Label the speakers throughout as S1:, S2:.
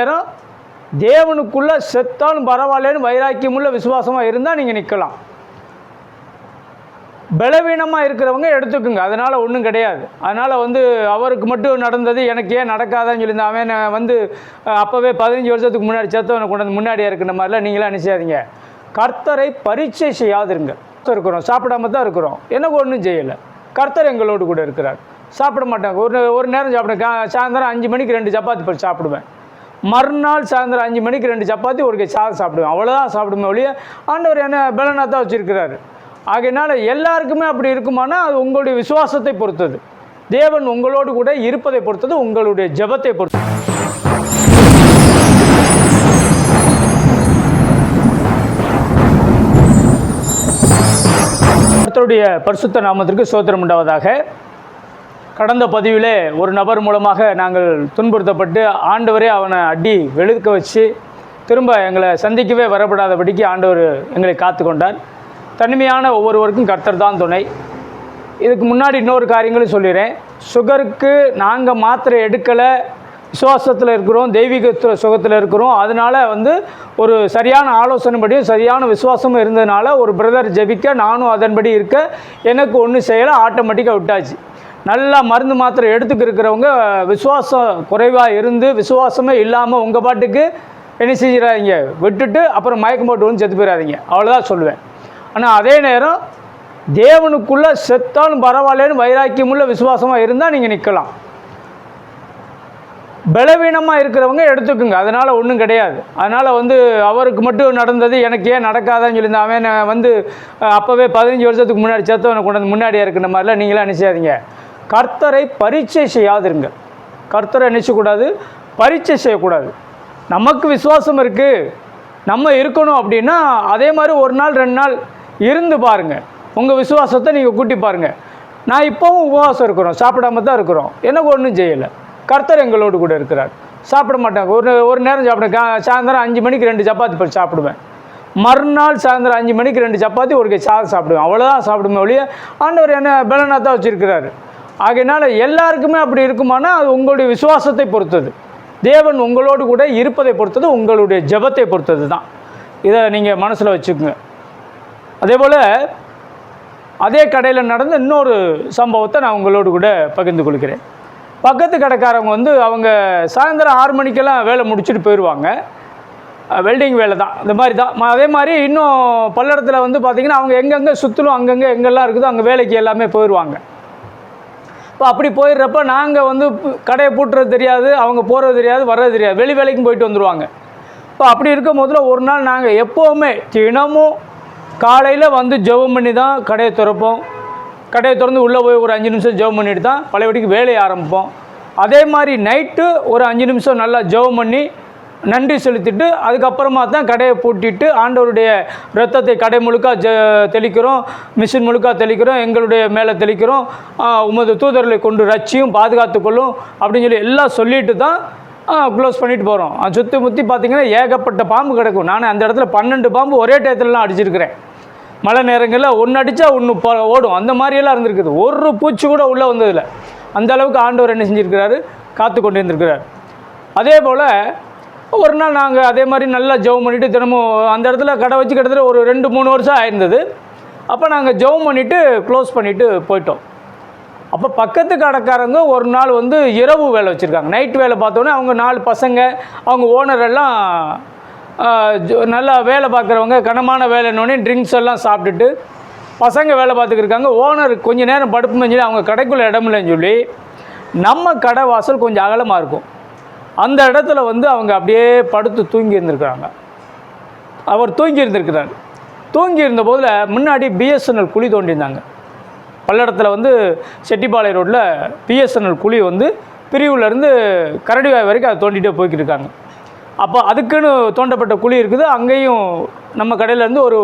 S1: நேரம் தேவனுக்குள்ளே செத்தாலும் பரவாயில்லன்னு வைராக்கியமுள்ள விசுவாசமாக இருந்தால் நீங்கள் நிற்கலாம். பலவீனமாக இருக்கிறவங்க எடுத்துக்குங்க, அதனால் ஒன்றும் கிடையாது. அதனால் அவருக்கு மட்டும் நடந்தது எனக்கு ஏன் நடக்காதான்னு சொல்லி அவன் அப்போவே 15 வருஷத்துக்கு முன்னாடி செத்தவனை கொண்டு வந்து முன்னாடியாக இருக்கிற மாதிரிலாம் நீங்களாம் நினைச்சாதீங்க. கர்த்தரை பரீட்சை செய்யாதிருங்க. இருக்கிறோம், சாப்பிடாம தான் இருக்கிறோம், எனக்கு ஒன்றும் செய்யலை. கர்த்தர் எங்களோடு கூட இருக்கிறார். சாப்பிட மாட்டாங்க. ஒரு நேரம் சாப்பிடுவேன். சாயந்தரம் 5 மணிக்கு 2 சப்பாத்தி சாப்பிடுவேன். மறுநாள் சாயந்தரம் 5 மணிக்கு 2 சப்பாத்தி ஒரு சாதம் சாப்பிடுவேன். அவ்வளோதான் சாப்பிடுவேன் ஒழிய ஆண்டவர் என்ன பலனாக தான் வச்சுருக்கிறாரு. ஆகையினால எல்லாருக்குமே அப்படி இருக்குமானா அது உங்களுடைய விசுவாசத்தை பொறுத்தது. தேவன் உங்களோடு கூட இருப்பதை பொறுத்தது, உங்களுடைய ஜெபத்தை பொறுத்தது. கர்த்தருடைய பரிசுத்த நாமத்திற்கு ஸ்தோத்திரம் உண்டாவதாக. கடந்த பதிவிலே ஒரு நபர் மூலமாக நாங்கள் துன்புறுத்தப்பட்டு ஆண்டவரே அவனை அடி வெளுக்க வச்சு திரும்ப எங்களை சந்திக்கவே வரப்படாதபடிக்கு ஆண்டவர் எங்களை காத்து கொண்டார். தனிமையான ஒவ்வொருவருக்கும் கர்த்தர் தான் துணை. இதுக்கு முன்னாடி இன்னொரு காரியங்களும் சொல்லிடுறேன். சுகருக்கு நாங்கள் மாத்திரை எடுக்கலை, விசுவாசத்தில் இருக்கிறோம், தெய்வீக சுகத்தில் இருக்கிறோம். அதனால் ஒரு சரியான ஆலோசனைப்படியும் சரியான விசுவாசமும் இருந்ததுனால ஒரு பிரதர் ஜெபிக்க நானும் அதன்படி இருக்க எனக்கு ஒன்றும் செய்யலை, ஆட்டோமேட்டிக்காக விட்டாச்சு. நல்லா மருந்து மாத்திரை எடுத்துக்கிறவங்க விசுவாசம் குறைவாக இருந்து விசுவாசமே இல்லாமல் உங்கள் பாட்டுக்கு என்ன செஞ்சிடாதீங்க, விட்டுட்டு அப்புறம் மயக்கம் போட்டு வந்து செத்து போயிடாதீங்க, அவ்வளோதான் சொல்லுவேன். ஆனால் அதே நேரம் தேவனுக்குள்ளே செத்தாலும் பரவாயில்லன்னு வைராக்கியமுள்ள விசுவாசமாக இருந்தால் நீங்கள் நிற்கலாம். பலவீனமாக இருக்கிறவங்க எடுத்துக்குங்க, அதனால் ஒன்றும் கிடையாது. அதனால் அவருக்கு மட்டும் நடந்தது எனக்கு ஏன் நடக்காதான்னு சொல்லி அவன் அப்போவே 15 வருஷத்துக்கு முன்னாடி செத்தவனை கொண்டு வந்து முன்னாடியாக இருக்கிற மாதிரிலாம் நீங்களாம் நினைச்சாதீங்க. கர்த்தரை பரீட்சை செய்யாதிருங்க. கர்த்தரை நினைச்சக்கூடாது, பரீட்சை செய்யக்கூடாது. நமக்கு விசுவாசம் இருக்குது, நம்ம இருக்கணும் அப்படின்னா அதே மாதிரி ஒரு நாள் 2 நாள் இருந்து பாருங்கள். உங்கள் விசுவாசத்தை நீங்கள் கூட்டி பாருங்கள். நான் இப்போவும் உபவாசம் இருக்கிறோம், சாப்பிடாம தான் இருக்கிறோம், எனக்கு ஒன்றும் செய்யலை. கர்த்தர் எங்களோடு கூட இருக்கிறார். சாப்பிட மாட்டாங்க. ஒரு நேரம் சாப்பிடுவேன். சாயந்தரம் 5 மணிக்கு 2 சப்பாத்தி சாப்பிடுவேன். மறுநாள் சாயந்தரம் 5 மணிக்கு 2 சப்பாத்தி ஒரு சாதம் சாப்பிடுவேன். அவ்வளோதான் சாப்பிடுவேன் ஒழிய ஆண்டவர் என்ன பலனாக தான் வச்சுருக்கிறாரு. ஆகையினால எல்லாருக்குமே அப்படி இருக்குமானா அது உங்களுடைய விசுவாசத்தை பொறுத்தது. தேவன் உங்களோடு கூட இருப்பதை பொறுத்தது, உங்களுடைய ஜெபத்தை பொறுத்தது தான். இதை நீங்கள் மனசில் வச்சுக்கோங்க. அதே போல் அதே கடையில் நடந்த இன்னொரு சம்பவத்தை நான் உங்களோடு கூட பகிர்ந்து கொள்கிறேன். பக்கத்து கடைக்காரவங்க அவங்க சாயந்தரம் 6 மணிக்கெல்லாம் வேலை முடிச்சுட்டு போயிடுவாங்க. வெல்டிங் வேலை தான், இந்த மாதிரி தான். அதே மாதிரி இன்னும் பல்லடத்தில் பார்த்திங்கன்னா அவங்க எங்கெங்கே சுற்றிலும் அங்கங்கே எங்கெல்லாம் இருக்குதோ அங்கே வேலைக்கு எல்லாமே போயிடுவாங்க. இப்போ அப்படி போயிடுறப்ப நாங்கள் கடையை பூட்டுறது தெரியாது, அவங்க போகிறது தெரியாது, வர்றது தெரியாது, வெளி வேலைக்கும் போயிட்டு வந்துடுவாங்க. இப்போ அப்படி இருக்கும் போதில் ஒரு நாள் நாங்கள் எப்போவுமே தினமும் காலையில் ஜெபம் பண்ணி தான் கடையை திறப்போம். கடையை திறந்து உள்ளே போய் ஒரு 5 நிமிஷம் ஜெபம் பண்ணிட்டு தான் பழையபடிக்கு வேலையை ஆரம்பிப்போம். அதே மாதிரி நைட்டு ஒரு 5 நிமிஷம் நல்லா ஜெபம் பண்ணி நன்றி செலுத்திட்டு அதுக்கப்புறமா தான் கடையை பூட்டிட்டு ஆண்டவருடைய இரத்தத்தை கடை முழுக்க தெளிக்கிறோம், மிஷின் முழுக்க தெளிக்கிறோம், எங்களுடைய மேலே தெளிக்கிறோம், உமது தூதர்களை கொண்டு ரட்சியும் பாதுகாத்துக்கொள்ளும் அப்படின்னு சொல்லி எல்லாம் சொல்லிட்டு தான் க்ளோஸ் பண்ணிட்டு போகிறோம். சுற்றி முற்றி பார்த்திங்கன்னா ஏகப்பட்ட பாம்பு கிடக்கும். நான் அந்த இடத்துல 12 பாம்பு ஒரே டயத்துலலாம் அடிச்சிருக்கிறேன். மழை நேரங்களில் ஒன்று அடித்தா ஒன்று ஓடும், அந்த மாதிரியெல்லாம் இருந்திருக்குது. ஒரு பூச்சி கூட உள்ளே வந்ததில்லை. அந்த அளவுக்கு ஆண்டவர் என்ன செஞ்சுருக்கிறாரு, காத்து கொண்டு இருந்திருக்கிறார். அதே போல் ஒரு நாள் நாங்கள் அதே மாதிரி நல்லா ஜெபம் பண்ணிவிட்டு தினமும் அந்த இடத்துல கடை வச்சு கிட்டத்தட்ட ஒரு 2-3 வருஷம் ஆயிருந்தது. அப்போ நாங்கள் ஜெபம் பண்ணிவிட்டு க்ளோஸ் பண்ணிவிட்டு போயிட்டோம். அப்போ பக்கத்து கடைக்காரங்க ஒரு நாள் இரவு வேலை வச்சுருக்காங்க. நைட் வேலை பார்த்தோன்னே அவங்க 4 பசங்க, அவங்க ஓனர் எல்லாம் நல்லா வேலை பார்க்குறவங்க, கனமான வேலைன்னொடனே ட்ரிங்க்ஸ் எல்லாம் சாப்பிட்டுட்டு பசங்க வேலை பார்த்துக்கிருக்காங்க. ஓனர் கொஞ்சம் நேரம் படுப்புன்னு சொல்லி அவங்க கடைக்குள்ளே இடமில்லைன்னு சொல்லி நம்ம கடை வாசல் கொஞ்சம் அகலமாக இருக்கும், அந்த இடத்துல அவங்க அப்படியே படுத்து தூங்கி இருந்திருக்கிறாங்க. அவர் தூங்கி இருந்திருக்கிறார். தூங்கி இருந்த போதில் முன்னாடி பிஎஸ்என்எல் குழி தோண்டியிருந்தாங்க. பல்லடத்தில் செட்டிப்பாளையம் ரோட்டில் பிஎஸ்என்எல் குழி பிரிவுலேருந்து கரடிவாய் வரைக்கும் அதை தோண்டிகிட்டே போய்கிட்டு இருக்காங்க. அப்போ அதுக்குன்னு தோண்டப்பட்ட குழி இருக்குது. அங்கேயும் நம்ம கடையிலேருந்து ஒரு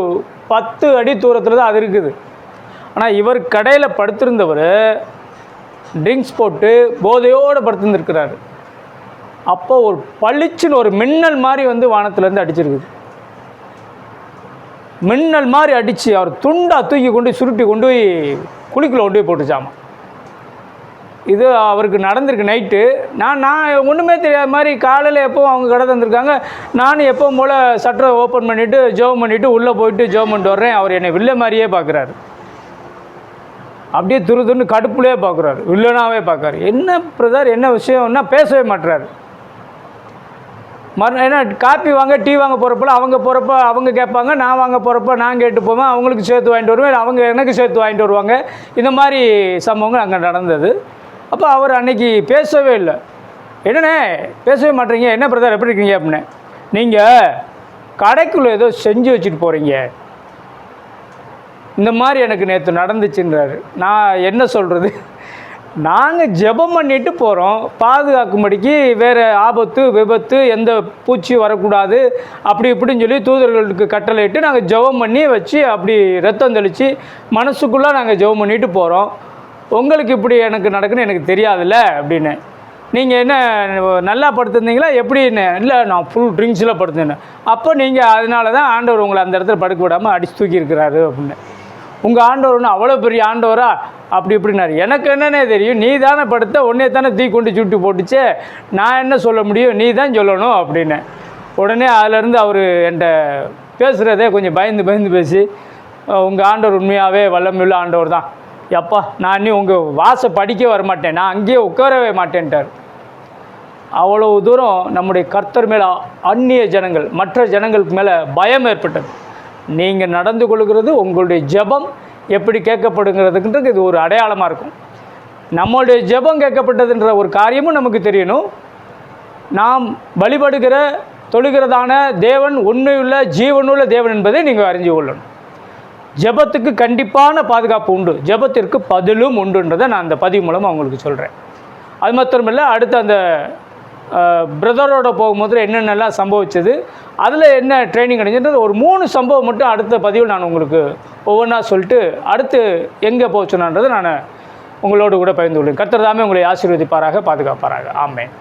S1: 10 அடி தூரத்தில் தான் அது இருக்குது. ஆனால் இவர் கடையில் படுத்திருந்தவர் ட்ரிங்க்ஸ் போட்டு போதையோடு படுத்திருந்துருக்கிறாரு. அப்போ ஒரு பளிச்சுன்னு ஒரு மின்னல் மாதிரி வானத்துலேருந்து அடிச்சிருக்குது. மின்னல் மாதிரி அடித்து அவர் துண்டாக தூக்கி கொண்டு சுருட்டி கொண்டு போய் குழிக்குள்ளே கொண்டு போய் போட்டுச்சாமா. இது அவருக்கு நடந்திருக்கு நைட்டு. நான் ஒன்றுமே தெரியாத மாதிரி காலையில் எப்போவும் அவங்க கடை தந்திருக்காங்க. நானும் எப்பவும் போல் சட்டரை ஓப்பன் பண்ணிவிட்டு ஜெபம் பண்ணிவிட்டு உள்ளே போயிட்டு ஜெபம் பண்ணிட்டு வர்றேன். அவர் என்னை வில்ல மாதிரியே பார்க்குறாரு. அப்படியே துருதுன்னு கடுப்புலேயே பார்க்குறாரு, வில்லனாவே பார்க்குறாரு. என்ன பிரதர் என்ன விஷயம்னா பேசவே மாட்டுறாரு. ஏன்னா காப்பி வாங்க டீ வாங்க போகிறப்ப அவங்க போகிறப்ப அவங்க கேட்பாங்க, நான் வாங்க போகிறப்ப நான் கேட்டு போவேன், அவங்களுக்கு சேர்த்து வாங்கிட்டு வருவேன், அவங்க எனக்கு சேர்த்து வாங்கிட்டு வருவாங்க. இந்த மாதிரி சம்பவங்கள் அங்கே நடந்தது. அப்போ அவர் அன்னைக்கு பேசவே இல்லை. என்னண்ணே பேசவே மாட்டேறீங்க, என்ன பிரதர் எப்படி இருக்கீங்க அப்படின்னு. நீங்கள் கடைக்குள்ளே ஏதோ செஞ்சு வச்சுட்டு போகிறீங்க, இந்த மாதிரி எனக்கு நேற்று நடந்துச்சுன்றாரு. நான் என்ன சொல்கிறது, நாங்கள் ஜெபம் பண்ணிட்டு போகிறோம், பாதுகாக்கும்படிக்கு வேறு ஆபத்து விபத்து எந்த பூச்சி வரக்கூடாது அப்படி இப்படின்னு சொல்லி தூதர்களுக்கு கட்டளையிட்டு நாங்கள் ஜெபம் பண்ணி வச்சு அப்படி ரத்தம் தெளித்து மனசுக்குள்ளே நாங்கள் ஜெபம் பண்ணிட்டு போகிறோம். உங்களுக்கு இப்படி எனக்கு நடக்குன்னு எனக்கு தெரியாதுல்ல அப்படின்னு. நீங்கள் என்ன நல்லா படுத்துருந்தீங்களா எப்படின்னு. இல்லை நான் ஃபுல் ட்ரிங்க்ஸில் படுத்துனேன். அப்போ நீங்கள் அதனால தான் ஆண்டவர் உங்களை அந்த இடத்துல படுக்க விடாமல் அடித்து தூக்கியிருக்கிறாரு அப்படின்னு. உங்கள் ஆண்டவர் ஒன்று அவ்வளோ பெரிய ஆண்டவரா அப்படி இப்படின்னாரு. எனக்கு என்னன்னே தெரியும், நீ தானே படுத்த, உடனே தானே தீ கொண்டு சுட்டு போட்டுச்சே, நான் என்ன சொல்ல முடியும், நீ தான் சொல்லணும் அப்படின்னு. உடனே அதிலேருந்து அவர் என்கிட்ட பேசுகிறதே கொஞ்சம் பயந்து பேசி, உங்கள் ஆண்டவர் உண்மையாகவே வல்லமையுள்ள ஆண்டவர் தான், எப்பா நான் இன்னும் உங்கள் வாசை படிக்க வரமாட்டேன், நான் அங்கேயே உட்காரவே மாட்டேன்ட்டார். அவ்வளோ தூரம் நம்முடைய கர்த்தர் மேலே அந்நிய ஜனங்கள் மற்ற ஜனங்களுக்கு மேலே பயம் ஏற்பட்டது. நீங்கள் நடந்து கொள்கிறது உங்களுடைய ஜெபம் எப்படி கேட்கப்படுங்கிறதுன்றது இது ஒரு அடையாளமாக இருக்கும். நம்மளுடைய ஜெபம் கேட்கப்பட்டதுன்ற ஒரு காரியமும் நமக்கு தெரியணும். நாம் வழிபடுகிற தொழுகிறதான தேவன் உண்மையுள்ள ஜீவனுள்ள தேவன் என்பதை நீங்கள் அறிஞ்சு கொள்ளணும். ஜெபத்துக்கு கண்டிப்பான பாதுகாப்பு உண்டு, ஜெபத்திற்கு பதிலும் உண்டுன்றதை நான் அந்த பதிவு மூலமாக அவங்களுக்கு சொல்கிறேன். அது மாத்திரமில்லை, அடுத்து அந்த பிரதரோட போகும்போது என்னென்னலாம் சம்பவிச்சது, அதில் என்ன ட்ரைனிங் கிடைச்சது, ஒரு 3 சம்பவம் மட்டும் அடுத்த பதிவில் நான் உங்களுக்கு ஒவ்வொன்றா சொல்லிட்டு அடுத்து எங்கே போச்சுனான்றதை நான் உங்களோடு கூட பகிர்ந்து கொள்வேன். கர்த்தர் தாமே உங்களை ஆசீர்வதிப்பாராக, பாதுகாப்பாராக. ஆமென்.